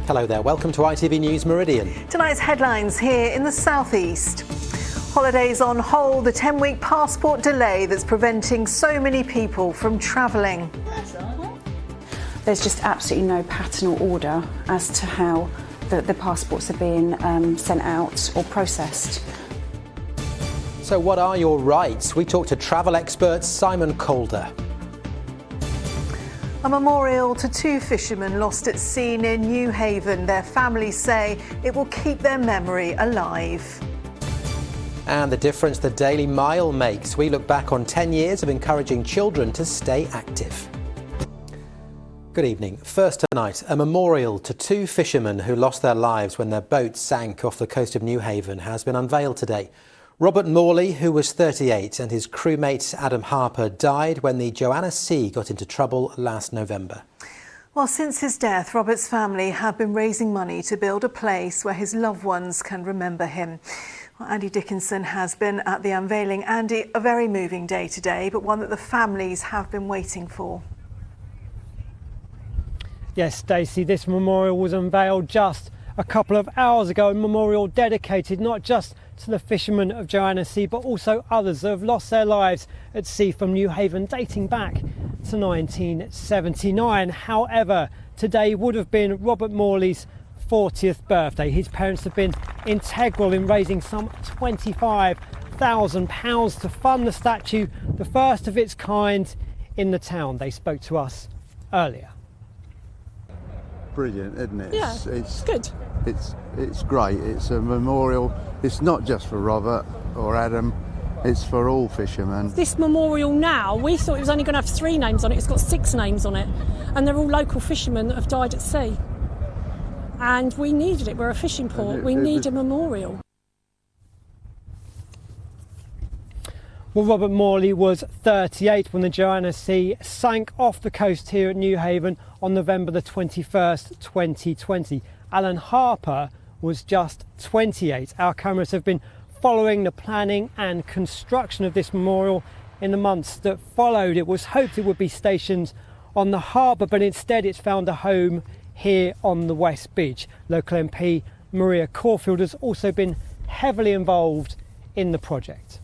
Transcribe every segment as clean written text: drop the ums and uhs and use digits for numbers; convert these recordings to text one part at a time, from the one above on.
Hello there, welcome to ITV News Meridian. Tonight's headlines here in the southeast. Holidays on hold, a 10-week passport delay that's preventing so many people from travelling. There's just absolutely no pattern or order as to how the passports are being sent out or processed. So what are your rights? We talked to travel expert Simon Calder. A memorial to two fishermen lost at sea near Newhaven. Their families say it will keep their memory alive. And the difference the Daily Mile makes. We look back on 10 years of encouraging children to stay active. Good evening. First tonight, a memorial to two fishermen who lost their lives when their boat sank off the coast of Newhaven has been unveiled today. Robert Morley, who was 38, and his crewmate Adam Harper died when the Joanna Sea got into trouble last November. Well, since his death, Robert's family have been raising money to build a place where his loved ones can remember him. Well, Andy Dickinson has been at the unveiling. Andy, a very moving day today, but one that the families have been waiting for. Yes, Stacey, this memorial was unveiled just a couple of hours ago, a memorial dedicated not just to the fishermen of Joanna Sea, but also others that have lost their lives at sea from Newhaven, dating back to 1979. However, today would have been Robert Morley's 40th birthday. His parents have been integral in raising some £25,000 to fund the statue, the first of its kind in the town. They spoke to us earlier. Brilliant, isn't it? Yeah, it's good. It's great. It's a memorial. It's not just for Robert or Adam, it's for all fishermen. This memorial now, we thought it was only going to have 3 names on it. It's got 6 names on it, and they're all local fishermen that have died at sea. And we needed it. We're a fishing port. We need a memorial. Well, Robert Morley was 38 when the Joanna Sea sank off the coast here at Newhaven on November the 21st, 2020. Alan Harper was just 28. Our cameras have been following the planning and construction of this memorial in the months that followed. It was hoped it would be stationed on the harbour, but instead it's found a home here on the West Beach. Local MP Maria Caulfield has also been heavily involved in the project.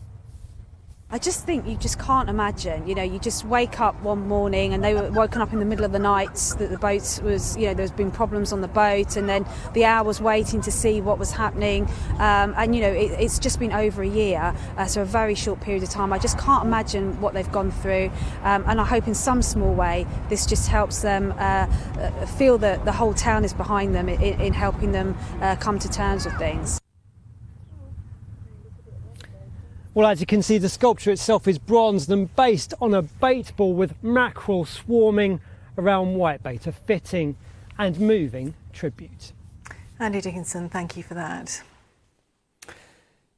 I just think you just can't imagine, you just wake up one morning and they were woken up in the middle of the night that the boat was, there's been problems on the boat, and then the hours waiting to see what was happening. It's just been over a year, so a very short period of time. I just can't imagine what they've gone through, and I hope in some small way this just helps them feel that the whole town is behind them in helping them come to terms with things. Well, as you can see, the sculpture itself is bronzed and based on a bait ball with mackerel swarming around whitebait, a fitting and moving tribute. Andy Dickinson, thank you for that.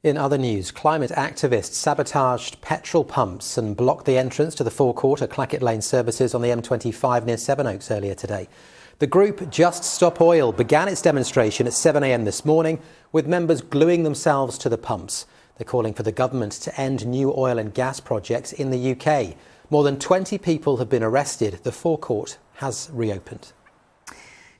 In other news, climate activists sabotaged petrol pumps and blocked the entrance to the forecourt at Clackett Lane services on the M25 near Sevenoaks earlier today. The group Just Stop Oil began its demonstration at 7 a.m. this morning, with members gluing themselves to the pumps. They're calling for the government to end new oil and gas projects in the UK. More than 20 people have been arrested. The forecourt has reopened.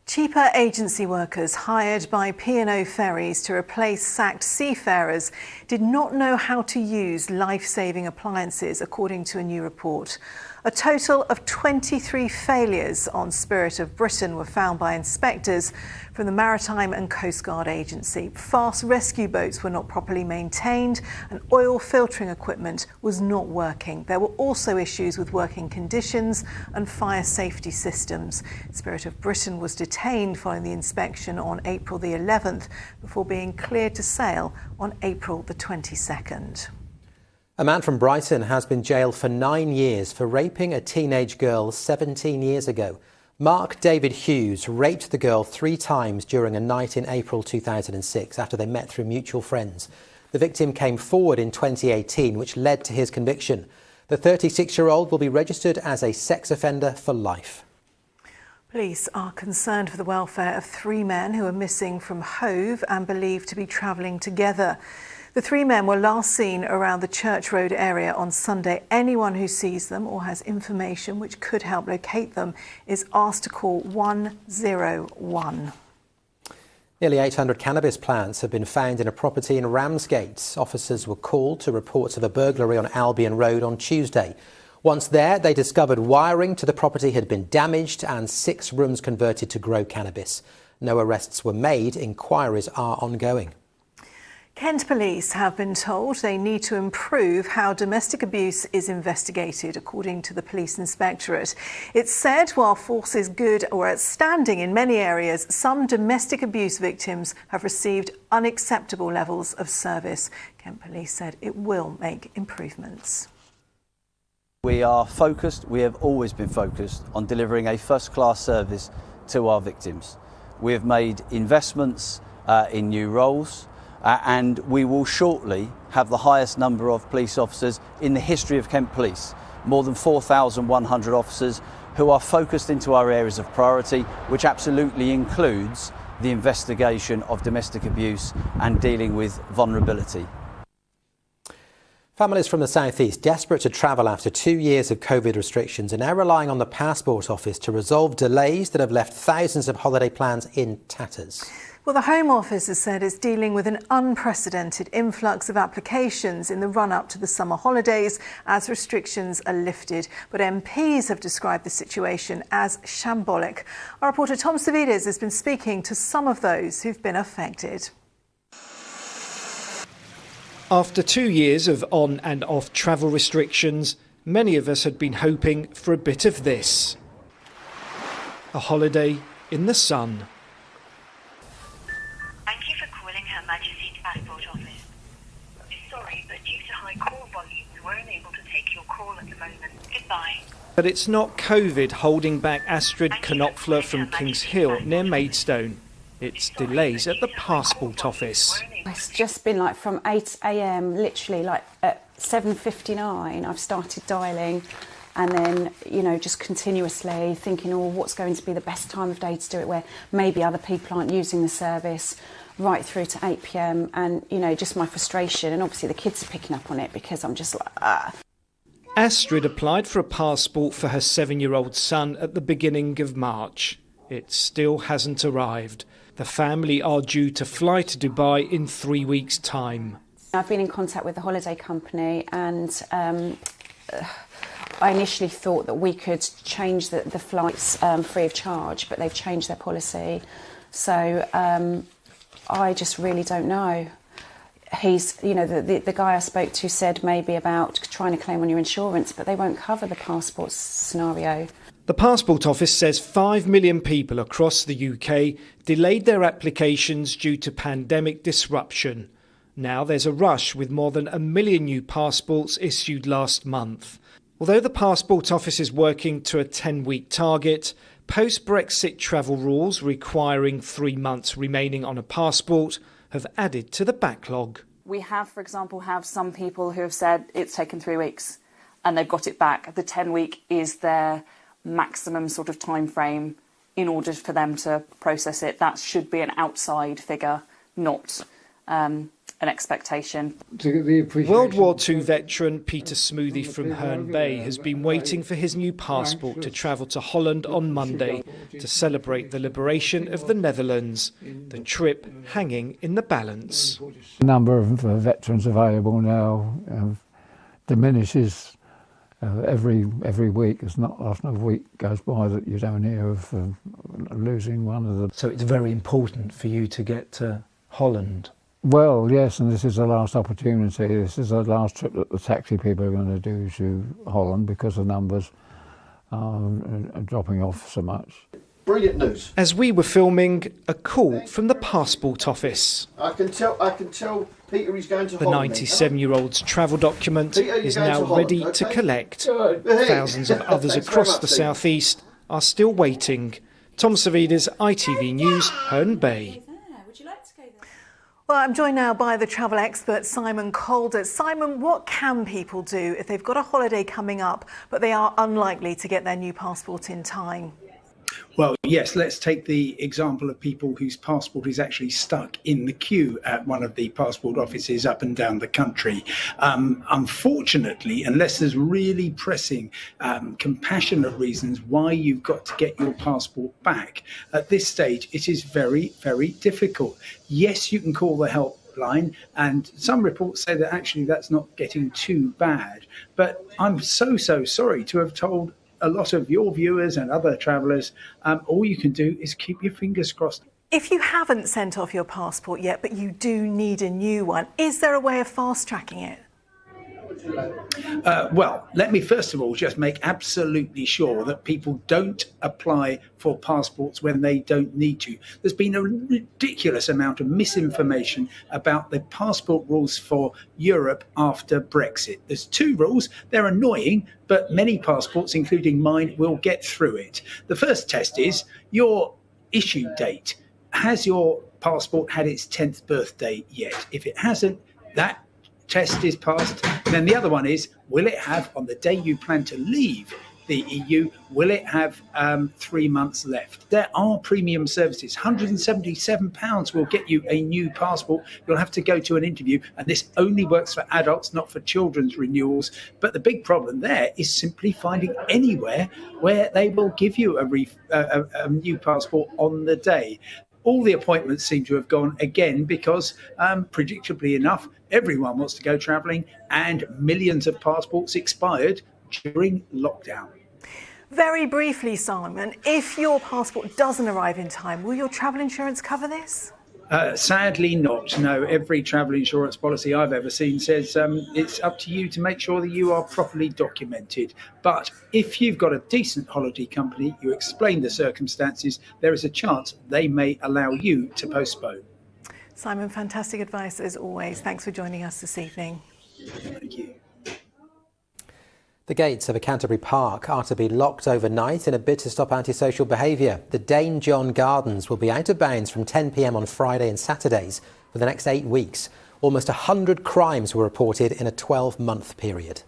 Cheaper agency workers hired by P&O Ferries to replace sacked seafarers did not know how to use life-saving appliances, according to a new report. A total of 23 failures on Spirit of Britain were found by inspectors from the Maritime and Coast Guard Agency. Fast rescue boats were not properly maintained and oil filtering equipment was not working. There were also issues with working conditions and fire safety systems. Spirit of Britain was detained following the inspection on April the 11th before being cleared to sail on April the 22nd. A man from Brighton has been jailed for 9 years for raping a teenage girl 17 years ago. Mark David Hughes raped the girl 3 times during a night in April 2006 after they met through mutual friends. The victim came forward in 2018, which led to his conviction. The 36-year-old will be registered as a sex offender for life. Police are concerned for the welfare of 3 men who are missing from Hove and believed to be travelling together. The 3 men were last seen around the Church Road area on Sunday. Anyone who sees them or has information which could help locate them is asked to call 101. Nearly 800 cannabis plants have been found in a property in Ramsgate. Officers were called to reports of a burglary on Albion Road on Tuesday. Once there, they discovered wiring to the property had been damaged and 6 rooms converted to grow cannabis. No arrests were made. Inquiries are ongoing. Kent Police have been told they need to improve how domestic abuse is investigated, according to the Police Inspectorate. It's said while force is good or outstanding in many areas, some domestic abuse victims have received unacceptable levels of service. Kent Police said it will make improvements. We are focused, we have always been focused on delivering a first-class service to our victims. We have made investments in new roles. And we will shortly have the highest number of police officers in the history of Kent Police, more than 4,100 officers who are focused into our areas of priority, which absolutely includes the investigation of domestic abuse and dealing with vulnerability. Families from the southeast desperate to travel after 2 years of COVID restrictions are now relying on the Passport Office to resolve delays that have left thousands of holiday plans in tatters. Well, the Home Office has said it's dealing with an unprecedented influx of applications in the run-up to the summer holidays as restrictions are lifted. But MPs have described the situation as shambolic. Our reporter Tom Savides has been speaking to some of those who've been affected. After 2 years of on and off travel restrictions, many of us had been hoping for a bit of this. A holiday in the sun. Thank you for calling Her Majesty's Passport Office. We're sorry, but due to high call volumes, we're unable to take your call at the moment. Goodbye. But it's not COVID holding back Astrid Knopfler from Kings Hill near Maidstone. It's delays at the Passport Office. It's just been like from 8 a.m, literally like at 7:59, I've started dialing and then, you know, just continuously thinking, oh, what's going to be the best time of day to do it where maybe other people aren't using the service, right through to 8 p.m. and, you know, just my frustration. And obviously the kids are picking up on it because I'm just like, ah. Astrid applied for a passport for her 7-year-old son at the beginning of March. It still hasn't arrived. The family are due to fly to Dubai in 3 weeks' time. I've been in contact with the holiday company and I initially thought that we could change the flights free of charge, but they've changed their policy. So I just really don't know. He's, you know, the guy I spoke to said maybe about trying to claim on your insurance, but they won't cover the passport scenario. The Passport Office says 5 million people across the UK delayed their applications due to pandemic disruption. Now there's a rush with more than 1 million new passports issued last month. Although the Passport Office is working to a 10-week target, post-Brexit travel rules requiring 3 months remaining on a passport have added to the backlog. We have, for example, some people who have said it's taken 3 weeks and they've got it back. The 10-week is their maximum sort of time frame in order for them to process it. That should be an outside figure, not an expectation. World War II veteran Peter Smoothy from Herne Bay has been waiting for his new passport to travel to Holland on Monday to celebrate the liberation of the Netherlands. The trip hanging in the balance. The number of veterans available now diminishes every week. It's not often a week goes by that you don't hear of losing one of them. So it's very important for you to get to Holland. Well, yes, and this is the last opportunity. This is the last trip that the taxi people are going to do to Holland because the numbers are dropping off so much. Brilliant news. As we were filming, a call from the Passport Office. I can tell Peter he's going to Holland. The 97-year-old's travel document is now ready to collect. Thousands of others across the southeast are still waiting. Tom Savides, ITV News, Herne Bay. Well, I'm joined now by the travel expert Simon Calder. Simon, what can people do if they've got a holiday coming up but they are unlikely to get their new passport in time? Well, yes, let's take the example of people whose passport is actually stuck in the queue at one of the passport offices up and down the country. Unfortunately, unless there's really pressing, compassionate reasons why you've got to get your passport back, at this stage, it is very, very difficult. Yes, you can call the helpline, and some reports say that actually that's not getting too bad. But I'm so sorry to have told a lot of your viewers and other travellers, all you can do is keep your fingers crossed. If you haven't sent off your passport yet, but you do need a new one, is there a way of fast-tracking it? Well, let me first of all just make absolutely sure that people don't apply for passports when they don't need to. There's been a ridiculous amount of misinformation about the passport rules for Europe after Brexit. There's two rules. They're annoying, but many passports, including mine, will get through it. The first test is your issue date. Has your passport had its 10th birthday yet? If it hasn't, that test is passed. And then the other one is, will it have, on the day you plan to leave the EU, will it have 3 months left? There are premium services. £177 will get you a new passport. You'll have to go to an interview, and this only works for adults, not for children's renewals. But the big problem there is simply finding anywhere where they will give you a new passport on the day. All the appointments seem to have gone again because, predictably enough, everyone wants to go travelling, and millions of passports expired during lockdown. Very briefly, Simon, if your passport doesn't arrive in time, will your travel insurance cover this? Sadly not. No, every travel insurance policy I've ever seen says it's up to you to make sure that you are properly documented. But if you've got a decent holiday company, you explain the circumstances, there is a chance they may allow you to postpone. Simon, fantastic advice as always. Thanks for joining us this evening. Thank you. The gates of a Canterbury park are to be locked overnight in a bid to stop antisocial behaviour. The Dane John Gardens will be out of bounds from 10 p.m. on Friday and Saturdays for the next 8 weeks. Almost 100 crimes were reported in a 12-month period.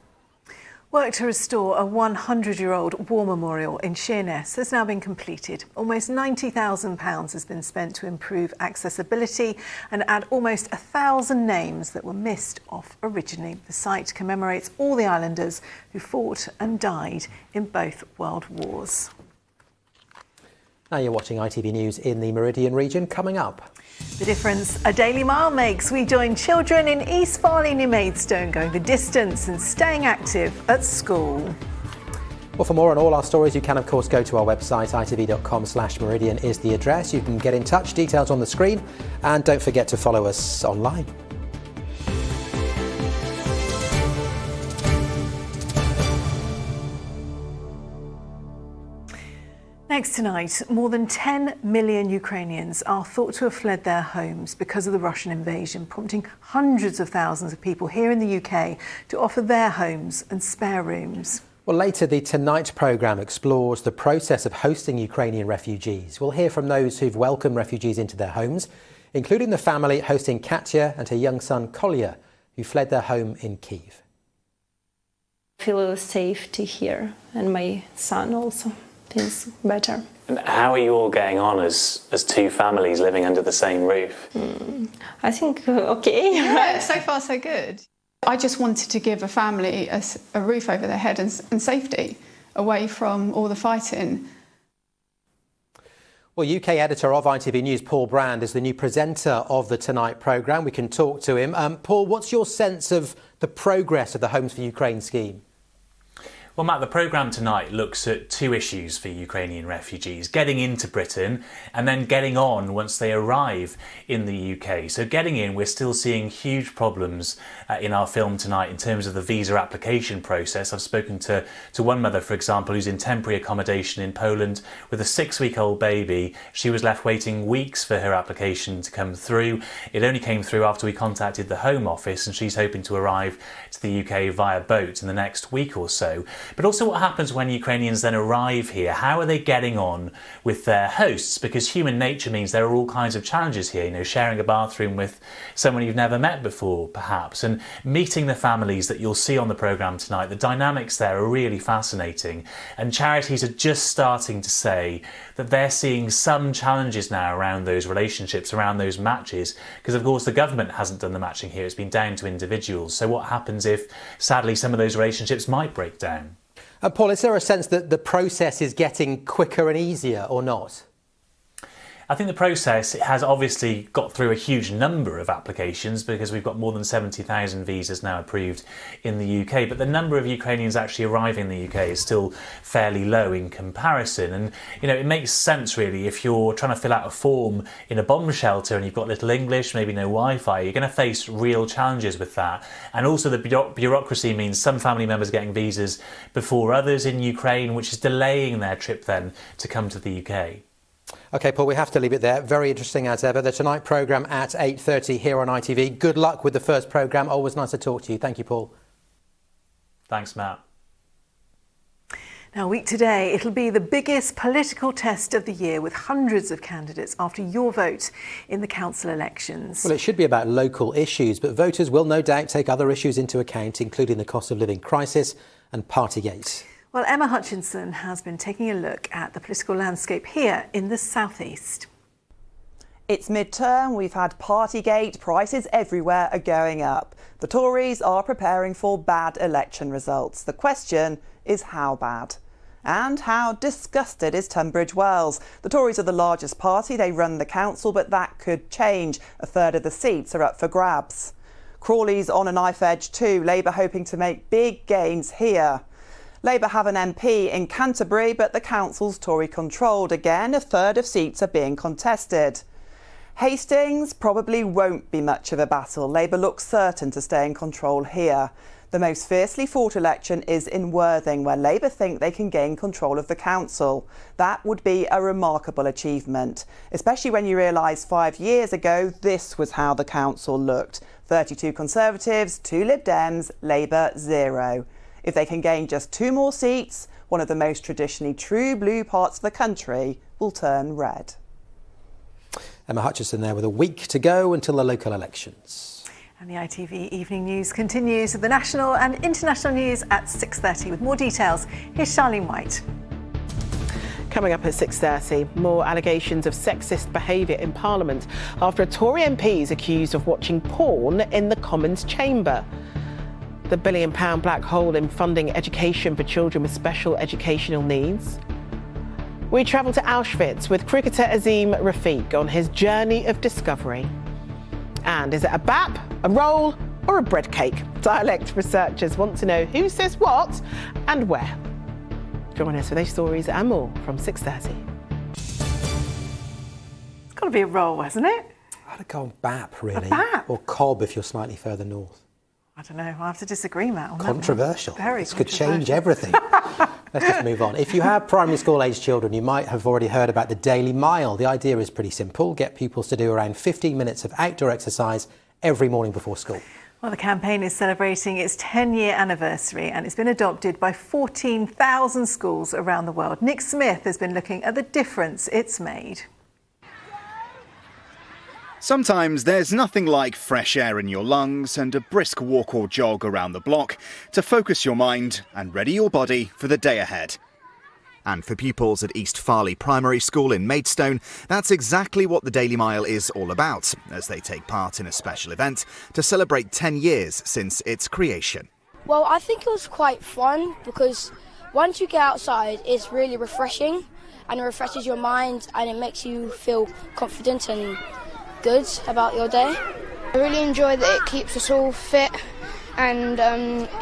Work to restore a 100-year-old war memorial in Sheerness has now been completed. Almost £90,000 has been spent to improve accessibility and add almost 1,000 names that were missed off originally. The site commemorates all the islanders who fought and died in both World Wars. Now you're watching ITV News in the Meridian region. Coming up, the difference a daily mile makes. We join children in East Farley near Maidstone going the distance and staying active at school. Well, for more on all our stories, you can of course go to our website. itv.com/Meridian is the address. You can get in touch, details on the screen, and don't forget to follow us online. Next tonight, more than 10 million Ukrainians are thought to have fled their homes because of the Russian invasion, prompting hundreds of thousands of people here in the UK to offer their homes and spare rooms. Well, later, the Tonight programme explores the process of hosting Ukrainian refugees. We'll hear from those who've welcomed refugees into their homes, including the family hosting Katya and her young son Kolya, who fled their home in Kyiv. I feel safety here, and my son also feels better. And how are you all getting on as two families living under the same roof? I think okay. Yeah, so far so good. I just wanted to give a family a roof over their head and safety away from all the fighting. Well, UK editor of ITV News, Paul Brand, is the new presenter of the Tonight programme. We can talk to him. Paul, what's your sense of the progress of the Homes for Ukraine scheme? Well, Matt, the programme tonight looks at two issues for Ukrainian refugees: getting into Britain and then getting on once they arrive in the UK. So getting in, we're still seeing huge problems in our film tonight in terms of the visa application process. I've spoken to one mother, for example, who's in temporary accommodation in Poland with a 6-week-old baby. She was left waiting weeks for her application to come through. It only came through after we contacted the Home Office, and she's hoping to arrive to the UK via boat in the next week or so. but also what happens when Ukrainians then arrive here. How are they getting on with their hosts? Because human nature means there are all kinds of challenges here, you know, sharing a bathroom with someone you've never met before, perhaps, and meeting the families that you'll see on the programme tonight. The dynamics there are really fascinating, and charities are just starting to say that they're seeing some challenges now around those relationships, around those matches, because of course the government hasn't done the matching here. It's been down to individuals. So what happens if, sadly, some of those relationships might break down? Paul, is there a sense that the process is getting quicker and easier or not? I think the process has obviously got through a huge number of applications because we've got more than 70,000 visas now approved in the UK, but the number of Ukrainians actually arriving in the UK is still fairly low in comparison. And, you know, it makes sense really if you're trying to fill out a form in a bomb shelter and you've got little English, maybe no Wi-Fi, you're going to face real challenges with that. And also the bureaucracy means some family members getting visas before others in Ukraine, which is delaying their trip then to come to the UK. OK, Paul, we have to leave it there. Very interesting as ever. The Tonight programme at 8:30 here on ITV. Good luck with the first programme. Always nice to talk to you. Thank you, Paul. Thanks, Matt. Now, a week today, it'll be the biggest political test of the year with hundreds of candidates after your vote in the council elections. Well, it should be about local issues, but voters will no doubt take other issues into account, including the cost of living crisis and Partygate. Well, Emma Hutchinson has been taking a look at the political landscape here in the southeast. It's mid-term, we've had Partygate, prices everywhere are going up. The Tories are preparing for bad election results. The question is how bad? And how disgusted is Tunbridge Wells? The Tories are the largest party, they run the council, but that could change. A third of the seats are up for grabs. Crawley's on a knife edge too, Labour hoping to make big gains here. Labour have an MP in Canterbury, but the council's Tory-controlled. Again, a third of seats are being contested. Hastings probably won't be much of a battle. Labour looks certain to stay in control here. The most fiercely fought election is in Worthing, where Labour think they can gain control of the council. That would be a remarkable achievement, especially when you realise 5 years ago this was how the council looked. 32 Conservatives, 2 Lib Dems, Labour 0. If they can gain just 2 more seats, one of the most traditionally true blue parts of the country will turn red. Emma Hutchinson there with a week to go until the local elections. And the ITV Evening News continues with the national and international news at 6:30. With more details, here's Charlene White. Coming up at 6:30, more allegations of sexist behaviour in Parliament after a Tory MP is accused of watching porn in the Commons chamber. The £1 billion black hole in funding education for children with special educational needs. We travel to Auschwitz with cricketer Azim Rafiq on his journey of discovery. And is it a bap, a roll or a bread cake? Dialect researchers want to know who says what and where. Join us for those stories and more from 6:30. It's got to be a roll, hasn't it? I'd go on bap, really. A bap? Or cob if you're slightly further north. I don't know. I have to disagree, Matt. On Controversial. That one. Very this could controversial. change everything. Let's just move on. If you have primary school age children, you might have already heard about the Daily Mile. The idea is pretty simple. Get pupils to do around 15 minutes of outdoor exercise every morning before school. Well, the campaign is celebrating its 10-year anniversary and it's been adopted by 14,000 schools around the world. Nick Smith has been looking at the difference it's made. Sometimes there's nothing like fresh air in your lungs and a brisk walk or jog around the block to focus your mind and ready your body for the day ahead. And for pupils at East Farley Primary School in Maidstone, that's exactly what the Daily Mile is all about, as they take part in a special event to celebrate 10 years since its creation. Well, I think it was quite fun because once you get outside, it's really refreshing and it refreshes your mind and it makes you feel confident and good about your day. I really enjoy that it keeps us all fit and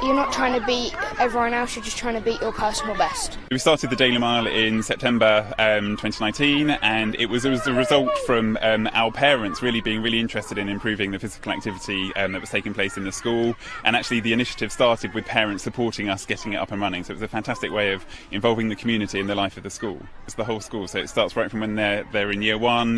you're not trying to beat everyone else, you're just trying to beat your personal best. We started the Daily Mile in September 2019 and it was the result from our parents really being really interested in improving the physical activity that was taking place in the school, and actually the initiative started with parents supporting us getting it up and running, so it was a fantastic way of involving the community in the life of the school. It's the whole school, so it starts right from when they're in year one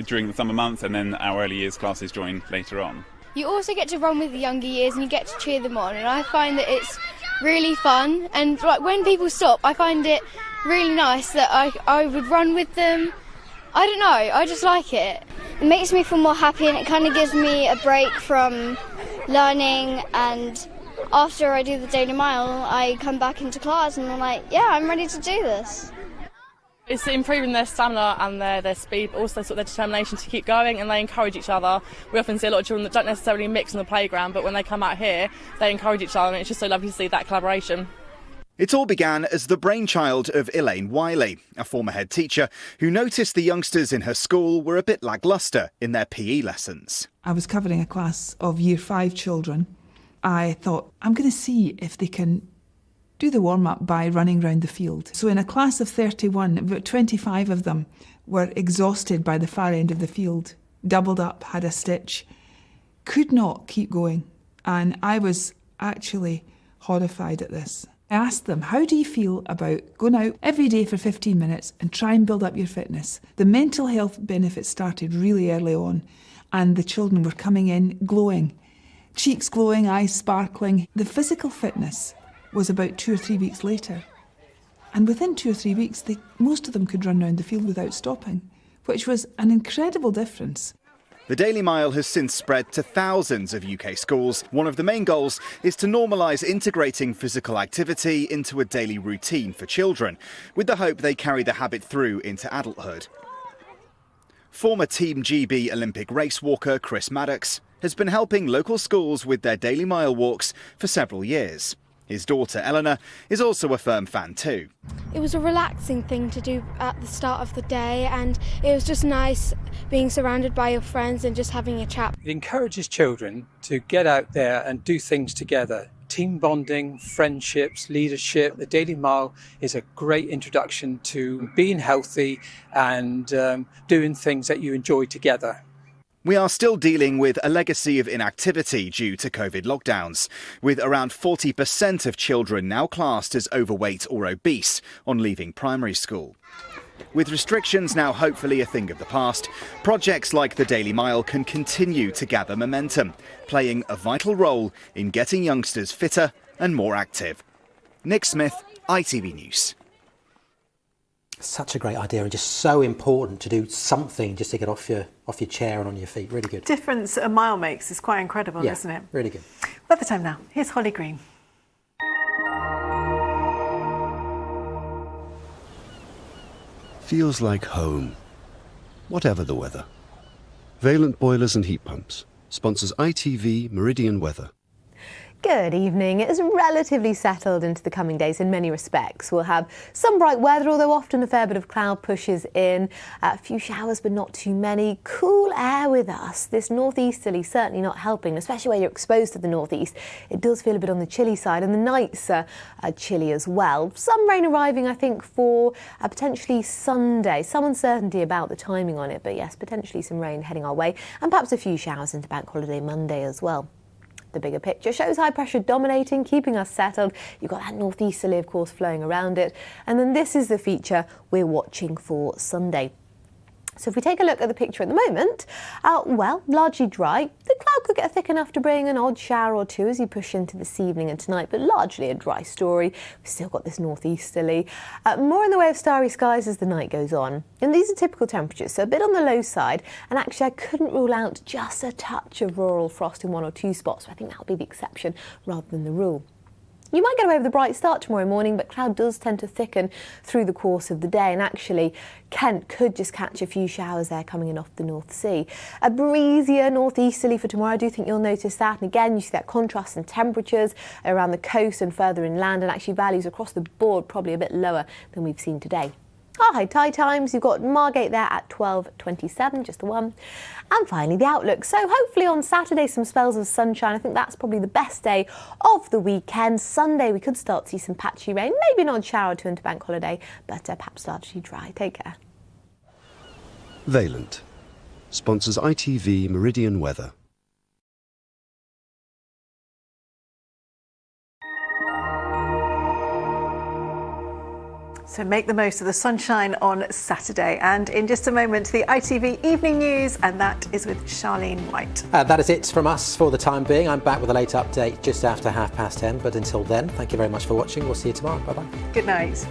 during the summer months, and then our early years classes join later on. You also get to run with the younger years and you get to cheer them on, and I find that it's really fun, and like when people stop, I find it really nice that I would run with them. I don't know, I just like it. It makes me feel more happy, and it kind of gives me a break from learning, and after I do the Daily Mile, I come back into class and I'm like, yeah, I'm ready to do this. It's improving their stamina and their speed, but also sort of their determination to keep going, and they encourage each other. We often see a lot of children that don't necessarily mix on the playground, but when they come out here, they encourage each other, and it's just so lovely to see that collaboration. It all began as the brainchild of Elaine Wiley, a former head teacher who noticed the youngsters in her school were a bit lacklustre in their PE lessons. I was covering a class of Year 5 children. I thought, I'm going to see if they can do the warm-up by running round the field. So in a class of 31, about 25 of them were exhausted by the far end of the field, doubled up, had a stitch, could not keep going. And I was actually horrified at this. I asked them, how do you feel about going out every day for 15 minutes and try and build up your fitness? The mental health benefits started really early on, and the children were coming in glowing. Cheeks glowing, eyes sparkling. The physical fitness was about 2 or 3 weeks later. And within 2 or 3 weeks, most of them could run around the field without stopping, which was an incredible difference. The Daily Mile has since spread to thousands of UK schools. One of the main goals is to normalise integrating physical activity into a daily routine for children, with the hope they carry the habit through into adulthood. Former Team GB Olympic race walker Chris Maddox has been helping local schools with their Daily Mile walks for several years. His daughter Eleanor is also a firm fan too. It was a relaxing thing to do at the start of the day, and it was just nice being surrounded by your friends and just having a chat. It encourages children to get out there and do things together. Team bonding, friendships, leadership. The Daily Mile is a great introduction to being healthy and doing things that you enjoy together. We are still dealing with a legacy of inactivity due to COVID lockdowns, with around 40% of children now classed as overweight or obese on leaving primary school. With restrictions now hopefully a thing of the past, projects like the Daily Mile can continue to gather momentum, playing a vital role in getting youngsters fitter and more active. Nick Smith, ITV News. Such a great idea, and just so important to do something just to get off your chair and on your feet. Really good. Difference a mile makes is quite incredible, Yeah, isn't it? Really good. Weather time now. Here's Holly Green. Feels like home, whatever the weather. Valent Boilers and Heat Pumps sponsors ITV Meridian Weather. Good evening. It is relatively settled into the coming days in many respects. We'll have some bright weather, although often a fair bit of cloud pushes in. A few showers, but not too many. Cool air with us. This northeasterly certainly not helping, especially where you're exposed to the northeast. It does feel a bit on the chilly side, and the nights are chilly as well. Some rain arriving, I think, for potentially Sunday. Some uncertainty about the timing on it, but yes, potentially some rain heading our way, and perhaps a few showers into Bank Holiday Monday as well. The bigger picture shows high pressure dominating, keeping us settled. You've got that northeasterly, of course, flowing around it. And then this is the feature we're watching for Sunday. So if we take a look at the picture at the moment, well, largely dry. The cloud could get thick enough to bring an odd shower or two as you push into this evening and tonight, but largely a dry story. We've still got this northeasterly. More in the way of starry skies as the night goes on. And these are typical temperatures, so a bit on the low side. And actually, I couldn't rule out just a touch of rural frost in one or two spots. So I think that'll be the exception rather than the rule. You might get away with a bright start tomorrow morning, but cloud does tend to thicken through the course of the day, and actually Kent could just catch a few showers there coming in off the North Sea. A breezier northeasterly for tomorrow. I do think you'll notice that, and again you see that contrast in temperatures around the coast and further inland, and actually values across the board probably a bit lower than we've seen today. Our high tide times, you've got Margate there at 12:27, just the one. And finally, the outlook. So hopefully on Saturday, some spells of sunshine. I think that's probably the best day of the weekend. Sunday, we could start to see some patchy rain, maybe an odd shower or two into Bank Holiday, but perhaps largely dry. Take care. Valent sponsors ITV Meridian Weather. So make the most of the sunshine on Saturday. And in just a moment, the ITV Evening News, and that is with Charlene White. That is it from us for the time being. I'm back with a late update just after 10:30. But until then, thank you very much for watching. We'll see you tomorrow. Bye-bye. Good night.